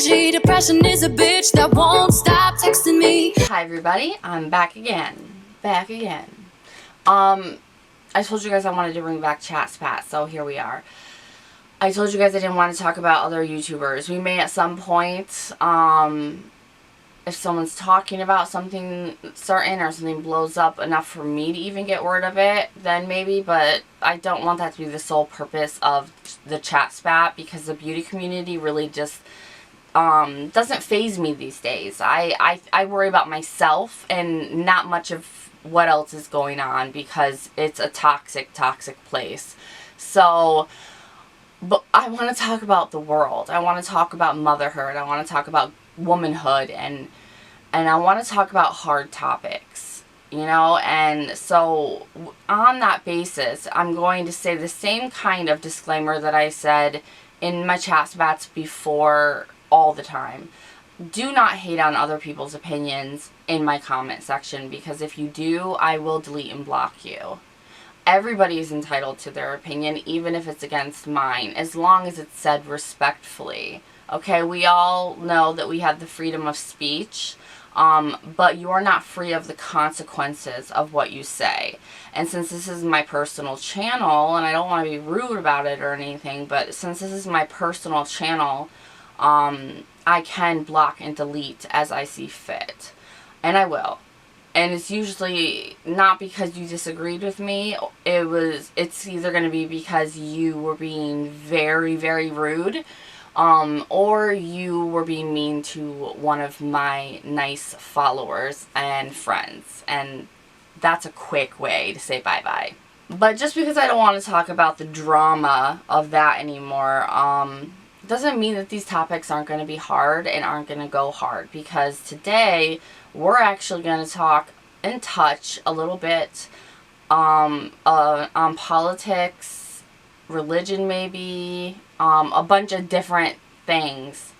energy. Depression is a bitch that won't stop texting me. Hi everybody, I'm back again. I told you guys I wanted to bring back Spat, so here we are. I told you guys I didn't want to talk about other YouTubers. We may at some point, if someone's talking about something certain or something blows up enough for me to even get word of it, then maybe, but I don't want that to be the sole purpose of the Spat, because the beauty community really just doesn't faze me these days. I worry about myself and not much of what else is going on, because it's a toxic place. So, but I want to talk about the world. I want to talk about motherhood. I want to talk about womanhood, and I want to talk about hard topics, you know. And so on that basis, I'm going to say the same kind of disclaimer that I said in my Spats before all the time. Do not hate on other people's opinions in my comment section, because if you do, I will delete and block you. Everybody is entitled to their opinion, even if it's against mine, as long as it's said respectfully. Okay, we all know that we have the freedom of speech, but you are not free of the consequences of what you say. And since this is my personal channel, and I don't want to be rude about it or anything, but since this is my personal channel, I can block and delete as I see fit. And I will. And it's usually not because you disagreed with me. It's either going to be because you were being very, very rude, or you were being mean to one of my nice followers and friends. And that's a quick way to say bye-bye. But just because I don't want to talk about the drama of that anymore, doesn't mean that these topics aren't going to be hard and aren't going to go hard. Because today, we're actually going to talk and touch a little bit on politics, religion maybe, a bunch of different things.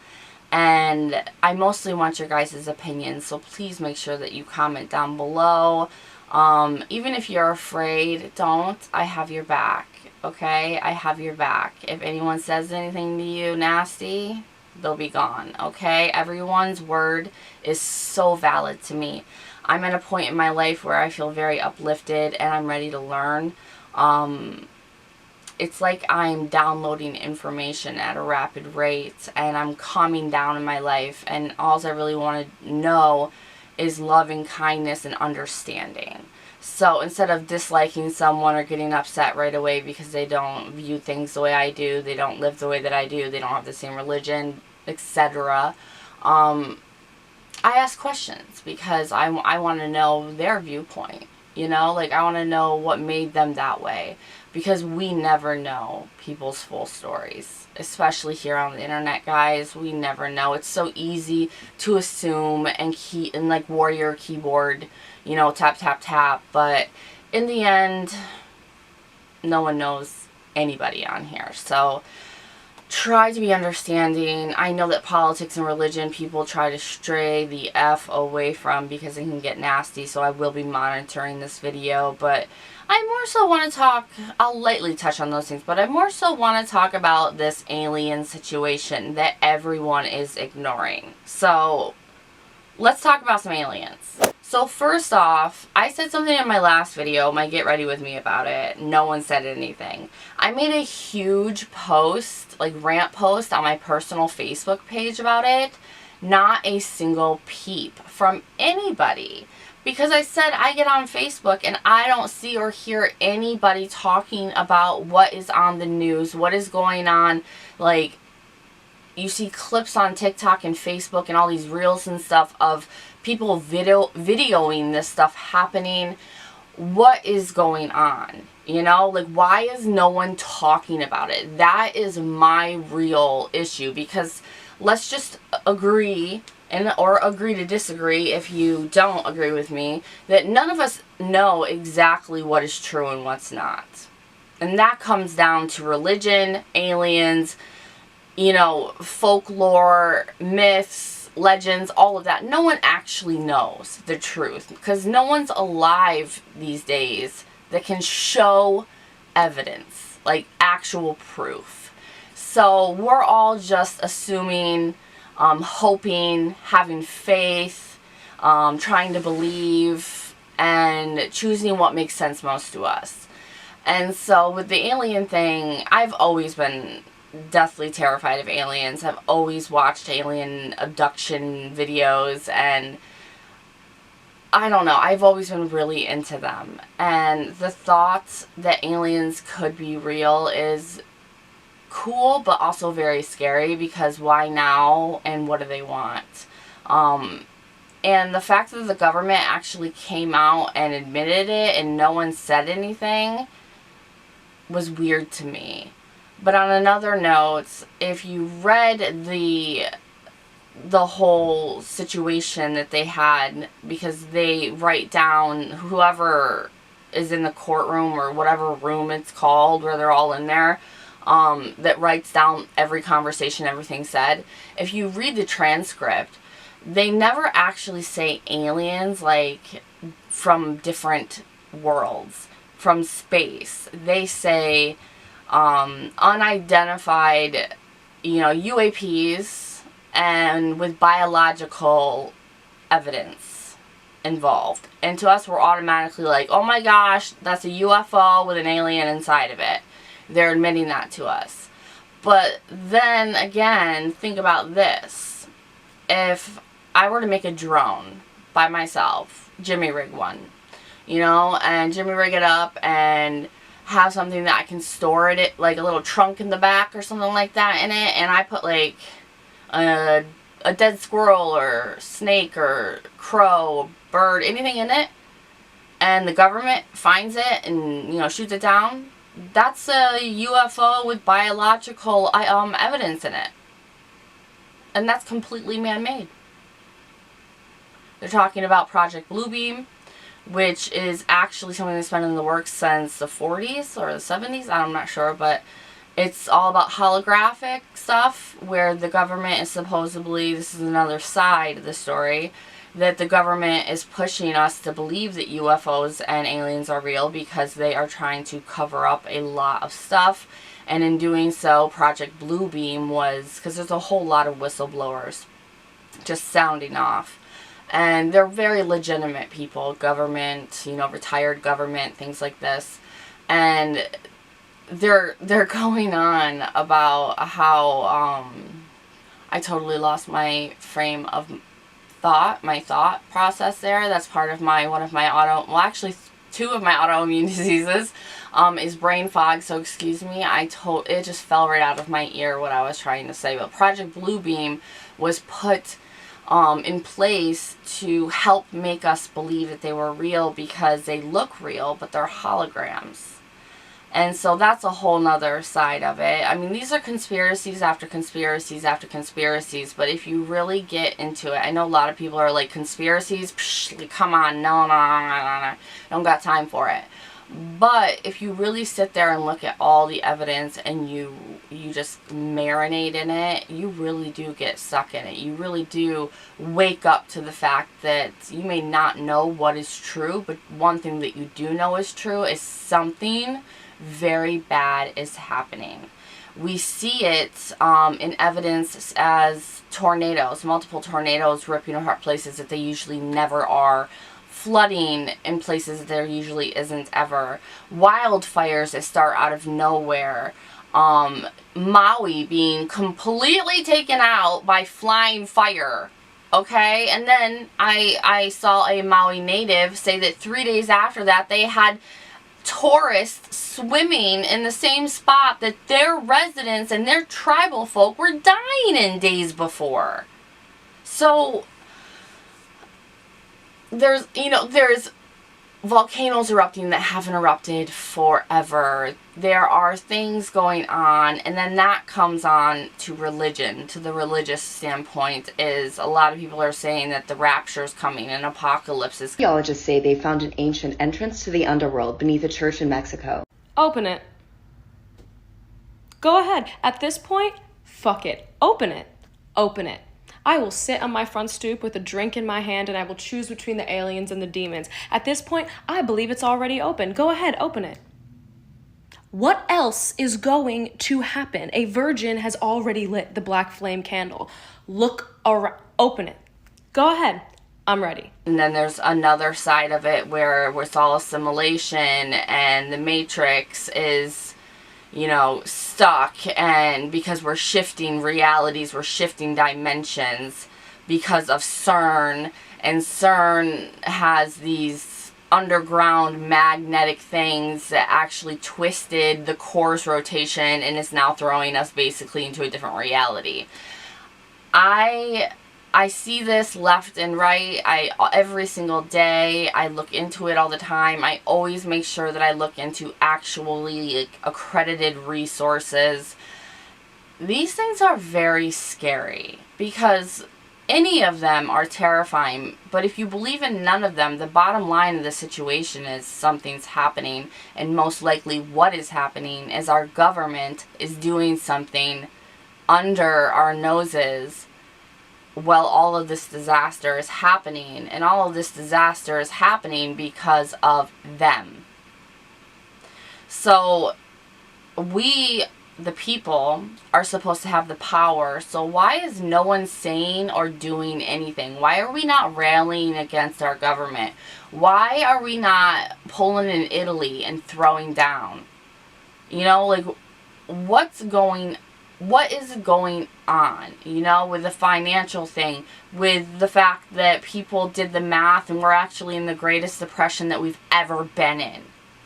And I mostly want your guys' opinions, so please make sure that you comment down below. Even if you're afraid, don't. I have your back, okay? I have your back. If anyone says anything to you nasty, they'll be gone, okay? Everyone's word is so valid to me. I'm at a point in my life where I feel very uplifted and I'm ready to learn. It's like I'm downloading information at a rapid rate, and I'm calming down in my life, and all I really want to know is love and kindness and understanding. So instead of disliking someone or getting upset right away because they don't view things the way I do, they don't live the way that I do, they don't have the same religion, etc., I ask questions because I want to know their viewpoint, you know? Like, I want to know what made them that way, because we never know people's full stories, especially here on the internet, guys. We never know. It's so easy to assume and like warrior keyboard, you know, tap, tap, tap. But in the end, no one knows anybody on here. So try to be understanding. I know that politics and religion, people try to stray the F away from because it can get nasty, so I will be monitoring this video. But I more so want to talk, I'll lightly touch on those things, but I more so want to talk about this alien situation that everyone is ignoring. So let's talk about some aliens. So first off, I said something in my last video, my get ready with me, about it. No one said anything. I made a huge post, like rant post, on my personal Facebook page about it. Not a single peep from anybody. Because I said I get on Facebook and I don't see or hear anybody talking about what is on the news, what is going on. Like, you see clips on TikTok and Facebook and all these reels and stuff of people videoing this stuff happening. What is going on? You know, like, why is no one talking about it? That is my real issue, because let's just agree, or agree to disagree if you don't agree with me, that none of us know exactly what is true and what's not. And that comes down to religion, aliens, you know, folklore, myths, legends, all of that. No one actually knows the truth, because no one's alive these days that can show evidence, like actual proof. So we're all just assuming hoping, having faith, trying to believe, and choosing what makes sense most to us. And so with the alien thing, I've always been deathly terrified of aliens. I've always watched alien abduction videos, and I don't know, I've always been really into them. And the thought that aliens could be real is cool, but also very scary, because why now, and what do they want? And the fact that the government actually came out and admitted it and no one said anything was weird to me. But on another note, if you read the whole situation that they had, because they write down, whoever is in the courtroom or whatever room it's called where they're all in there, that writes down every conversation, everything said. If you read the transcript, they never actually say aliens like from different worlds, from space. They say unidentified, UAPs, and with biological evidence involved. And to us, we're automatically like, oh my gosh, that's a UFO with an alien inside of it. They're admitting that to us. But then again, think about this. If I were to make a drone by myself, Jimmy rig one, and Jimmy rig it up and have something that I can store it, like a little trunk in the back or something like that in it, and I put like a dead squirrel or snake or crow, bird, anything in it, and the government finds it and shoots it down, that's a UFO with biological evidence in it, and that's completely man-made. They're talking about Project Bluebeam, which is actually something that's been in the works since the 40s or the 70s, I'm not sure, but it's all about holographic stuff, where the government is supposedly, this is another side of the story, that the government is pushing us to believe that UFOs and aliens are real because they are trying to cover up a lot of stuff. And in doing so, Project Bluebeam was, because there's a whole lot of whistleblowers just sounding off. And they're very legitimate people, government, retired government, things like this. And they're going on about how I totally lost my frame of thought, my thought process there. That's part of two of my autoimmune diseases is brain fog, so excuse me, it just fell right out of my ear what I was trying to say. But Project Bluebeam was put in place to help make us believe that they were real, because they look real, but they're holograms. And so that's a whole nother side of it. I mean, these are conspiracies after conspiracies after conspiracies, but if you really get into it, I know a lot of people are like, conspiracies? Psh, come on, no, don't got time for it. But if you really sit there and look at all the evidence and you just marinate in it, you really do get stuck in it. You really do wake up to the fact that you may not know what is true, but one thing that you do know is true is something very bad is happening. We see it in evidence as tornadoes, multiple tornadoes ripping apart places that they usually never are, flooding in places that there usually isn't ever, wildfires that start out of nowhere, Maui being completely taken out by flying fire. Okay, and then I saw a Maui native say that 3 days after that they had tourists swimming in the same spot that their residents and their tribal folk were dying in days before. So there's volcanoes erupting that haven't erupted forever. There are things going on, and then that comes on to religion, to the religious standpoint, is a lot of people are saying that the rapture is coming and apocalypse is. Archaeologists say they found an ancient entrance to the underworld beneath a church in Mexico. Open it. Go ahead. At this point, fuck it. Open it. Open it. I will sit on my front stoop with a drink in my hand and I will choose between the aliens and the demons. At this point, I believe it's already open. Go ahead, open it. What else is going to happen? A virgin has already lit the black flame candle. Look around, open it. Go ahead. I'm ready. And then there's another side of it where it's all assimilation and the matrix is, you know, stuck, and because we're shifting realities, we're shifting dimensions because of CERN, and CERN has these underground magnetic things that actually twisted the core's rotation and is now throwing us basically into a different reality. I see this left and right. Every single day, I look into it all the time. I always make sure that I look into actually accredited resources. These things are very scary because any of them are terrifying, but if you believe in none of them, the bottom line of the situation is something's happening, and most likely what is happening is our government is doing something under our noses while all of this disaster is happening, and all of this disaster is happening because of them. So we, the people, are supposed to have the power. So why is no one saying or doing anything? Why are we not rallying against our government? Why are we not Poland and Italy and throwing down? You know, like, what is going on, you know, with the financial thing, with the fact that people did the math and we're actually in the greatest depression that we've ever been in.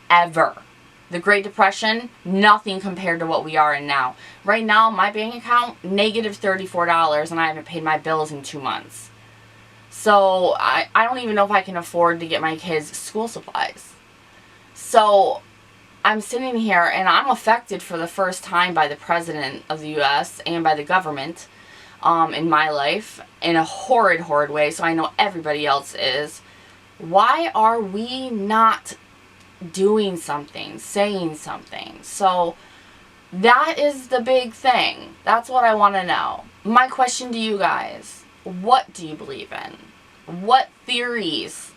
Ever. The Great Depression, nothing compared to what we are in now. Right now, my bank account, negative $34, and I haven't paid my bills in 2 months. So, I don't even know if I can afford to get my kids school supplies. So, I'm sitting here and I'm affected for the first time by the President of the U.S. and by the government in my life in a horrid, horrid way. So I know everybody else is. Why are we not doing something, saying something? So that is the big thing. That's what I want to know. My question to you guys, what do you believe in? What theories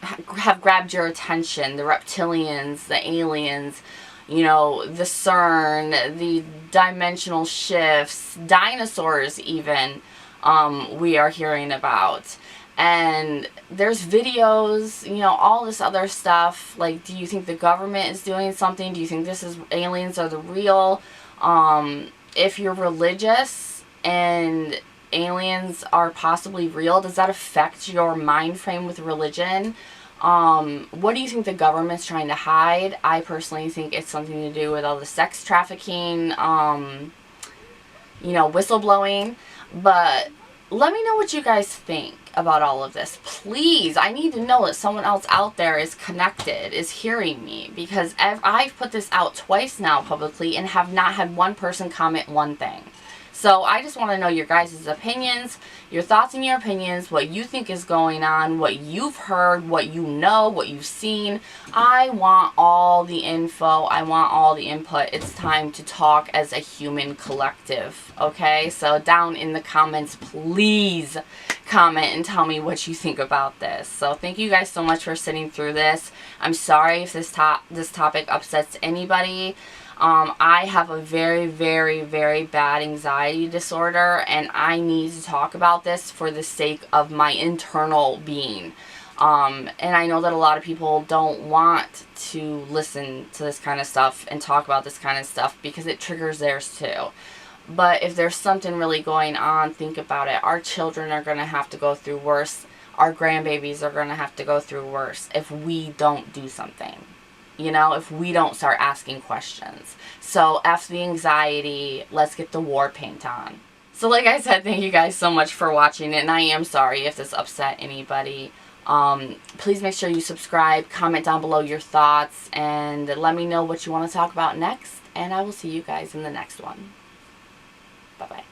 have grabbed your attention? The reptilians, the aliens, you know, the CERN, the dimensional shifts, dinosaurs even, we are hearing about. And there's videos, you know, all this other stuff. Like, do you think the government is doing something? Do you think this is aliens are the real? If you're religious and aliens are possibly real, does that affect your mind frame with religion? What do you think the government's trying to hide? I personally think it's something to do with all the sex trafficking, you know, whistleblowing. But let me know what you guys think about all of this. Please, I need to know that someone else out there is connected, is hearing me, because I've put this out twice now publicly and have not had one person comment one thing. So I just want to know your guys' opinions, your thoughts and your opinions, what you think is going on, what you've heard, what you know, what you've seen. I want all the info. I want all the input. It's time to talk as a human collective, okay? So down in the comments, please comment and tell me what you think about this. So thank you guys so much for sitting through this. I'm sorry if this topic upsets anybody. I have a very, very, very bad anxiety disorder, and I need to talk about this for the sake of my internal being. And I know that a lot of people don't want to listen to this kind of stuff and talk about this kind of stuff because it triggers theirs too. But if there's something really going on, think about it. Our children are going to have to go through worse. Our grandbabies are going to have to go through worse if we don't do something. You know, if we don't start asking questions. So, F the anxiety, let's get the war paint on. So, like I said, thank you guys so much for watching it, and I am sorry if this upset anybody. Please make sure you subscribe, comment down below your thoughts, and let me know what you want to talk about next, and I will see you guys in the next one. Bye-bye.